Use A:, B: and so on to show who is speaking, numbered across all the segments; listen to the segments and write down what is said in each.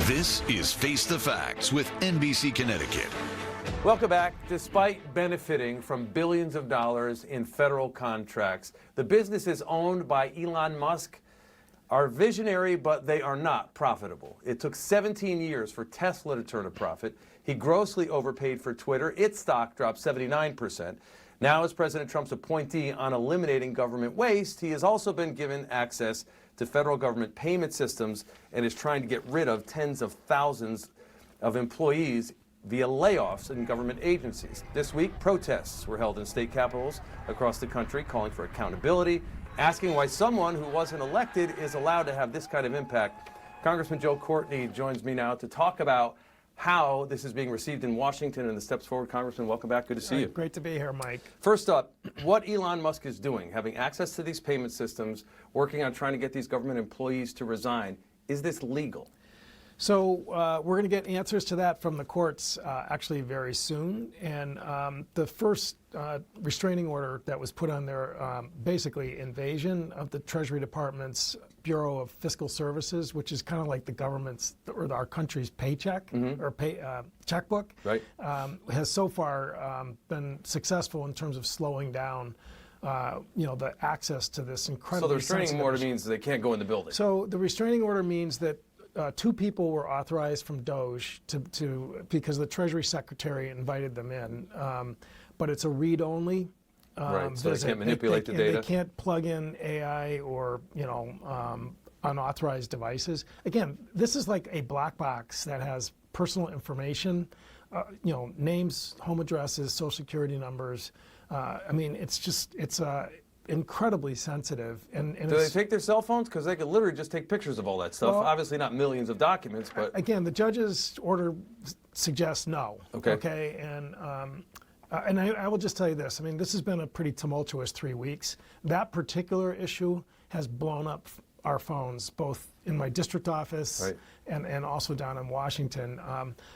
A: This is Face the Facts with NBC Connecticut.
B: Welcome back. Despite benefiting from billions of dollars in federal contracts, the businesses owned by Elon Musk are visionary, but they are not profitable. It took 17 years for Tesla to turn a profit. He grossly overpaid for Twitter. Its stock dropped 79%. Now, as President Trump's appointee on eliminating government waste, he has also been given access to federal government payment systems and is trying to get rid of tens of thousands of employees via layoffs in government agencies. This week, protests were held in state capitals across the country calling for accountability, asking why someone who wasn't elected is allowed to have this kind of impact. Congressman Joe Courtney joins me now to talk about how this is being received in Washington and the steps forward. Congressman, welcome back. Good to see you.
C: Great to be here, Mike.
B: First up, what Elon Musk is doing, having access to these payment systems, working on trying to get these government employees to resign, is this legal?
C: So we're going to get answers to that from the courts actually very soon. And the first restraining order that was put on there, basically invasion of the Treasury Department's Bureau of Fiscal Services, which is kind of like the government's or our country's paycheck or checkbook,
B: right.
C: Has so far been successful in terms of slowing down the access to this incredibly
B: So the restraining order means they can't go in the building.
C: So the restraining order means that two people were authorized from DOJ because the Treasury Secretary invited them in, but it's a read-only
B: right, so
C: visit.
B: they can't manipulate the data.
C: They can't plug in AI or unauthorized devices. Again, this is like a black box that has personal information, names, home addresses, social security numbers. I mean, it's incredibly sensitive. And
B: do they take their cell phones? Because they could literally just take pictures of all that stuff. Well, obviously not millions of documents, but...
C: Again, the judge's order suggests no.
B: Okay.
C: And I will just tell you this. I mean, this has been a pretty tumultuous 3 weeks. That particular issue has blown up our phones, both in my district office
B: right.
C: and also down in Washington.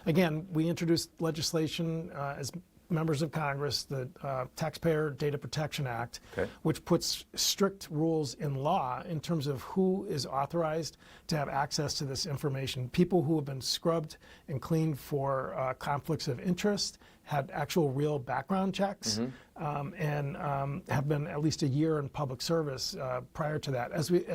C: Again, we introduced legislation as members of Congress, the Taxpayer Data Protection Act, which puts strict rules in law in terms of who is authorized to have access to this information. People who have been scrubbed and cleaned for conflicts of interest, had actual real background checks, and have been at least a year in public service prior to that.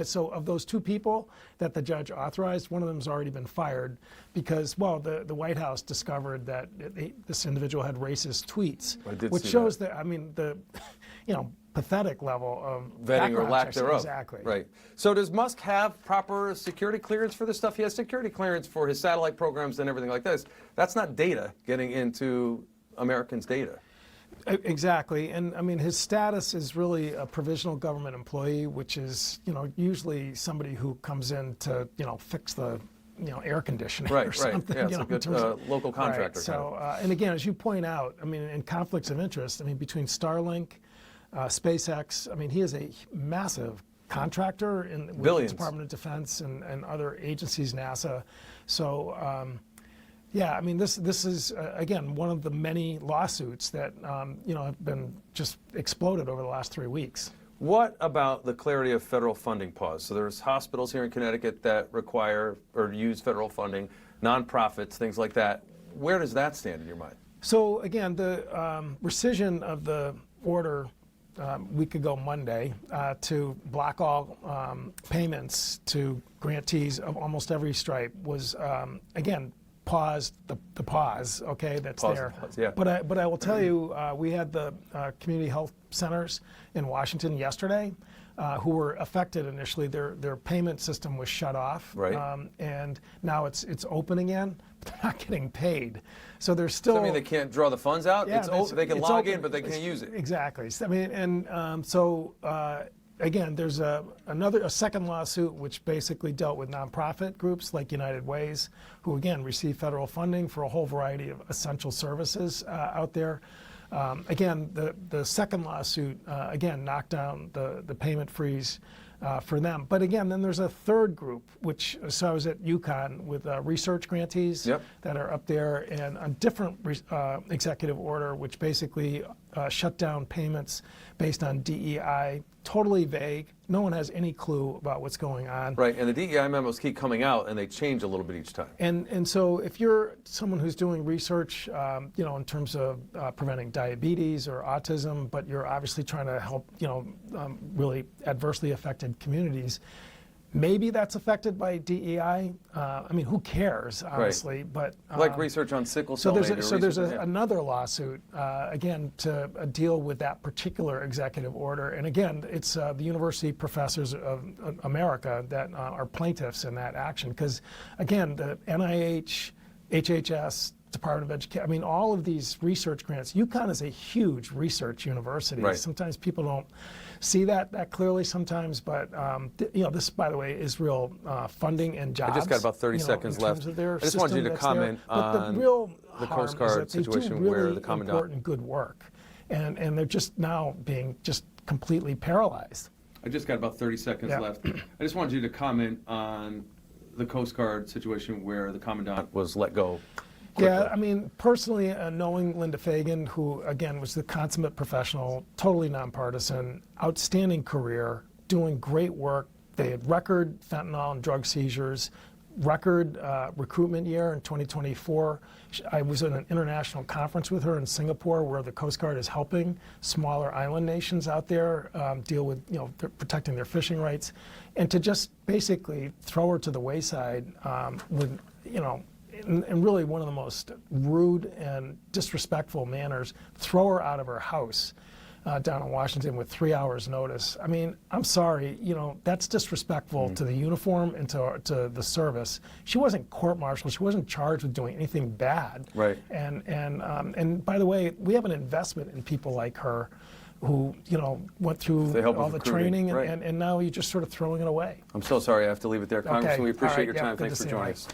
C: So of those two people that the judge authorized, one of them has already been fired because, well, the White House discovered that this individual had racist tweets, which shows that, I mean, the, pathetic level of
B: vetting or lack thereof.
C: Exactly.
B: Right. So does Musk have proper security clearance for this stuff? He has security clearance for his satellite programs and everything like this. That's not data getting into Americans' data.
C: Exactly. And I mean, his status is really a provisional government employee, which is, usually somebody who comes in to, fix the, air conditioning or something.
B: Right, yeah, it's a good local contractor.
C: Right. So, and again, as you point out, I mean, in conflicts of interest, I mean, between Starlink, SpaceX, I mean, he is a massive contractor with the Department of Defense and other agencies, NASA. So, yeah, I mean, this is, again, one of the many lawsuits that, have been just exploded over the last 3 weeks.
B: What about the clarity of federal funding pause? So there's hospitals here in Connecticut that require or use federal funding, nonprofits, things like that. Where does that stand in your mind?
C: So, again, the rescission of the order a week ago Monday to block all payments to grantees of almost every stripe was, again, paused the pause, okay, that's there.
B: Yeah.
C: But I will tell you, we had the community health centers in Washington yesterday who were affected initially. Their payment system was shut off,
B: right.
C: And now it's open again, but they're not getting paid. So they're still.
B: Does that mean they can't draw the funds out?
C: Yeah,
B: they can log in, but they can't use it.
C: Exactly. I mean, and so. Again, there's a second lawsuit which basically dealt with nonprofit groups like United Ways, who again receive federal funding for a whole variety of essential services out there. Again, the second lawsuit again knocked down the payment freeze for them. But again, then there's a third group, so I was at UConn with research grantees that are up there, and a different executive order, which basically shut down payments based on DEI. Totally vague. No one has any clue about what's going on.
B: Right, and the DEI memos keep coming out, and they change a little bit each time.
C: And so if you're someone who's doing research, in terms of preventing diabetes or autism, but you're obviously trying to help, really adversely affected communities, maybe that's affected by DEI. Who cares, honestly?
B: Right.
C: But
B: like research on sickle cell.
C: There's another lawsuit again to deal with that particular executive order. And again, it's the University Professors of America that are plaintiffs in that action. Because again, the NIH, HHS, Department of Education, all of these research grants. UConn is a huge research university.
B: Right.
C: Sometimes people don't see that clearly sometimes, but this, by the way, is real funding and jobs.
B: I just got about 30 seconds left. I just wanted you to comment on the Coast Guard situation where the Commandant.
C: Important good work, and they're just now being just completely paralyzed.
B: I just got about 30 seconds left. I just wanted you to comment on the Coast Guard situation where the Commandant was let go. Quickly.
C: Yeah, personally, knowing Linda Fagan, who, again, was the consummate professional, totally nonpartisan, outstanding career, doing great work. They had record fentanyl and drug seizures, record recruitment year in 2024. I was at an international conference with her in Singapore where the Coast Guard is helping smaller island nations out there deal with, protecting their fishing rights. And to just basically throw her to the wayside with, in really one of the most rude and disrespectful manners, throw her out of her house down in Washington with 3 hours notice. I'm sorry, that's disrespectful to the uniform and to the service. She wasn't court-martialed. She wasn't charged with doing anything bad.
B: Right.
C: And by the way, we have an investment in people like her who, went through all the training,
B: right.
C: and now you're just sort of throwing it away.
B: I'm so sorry I have to leave it there. Congressman, we appreciate your time.
C: Good
B: Thanks
C: to
B: for
C: see
B: joining
C: you,
B: us.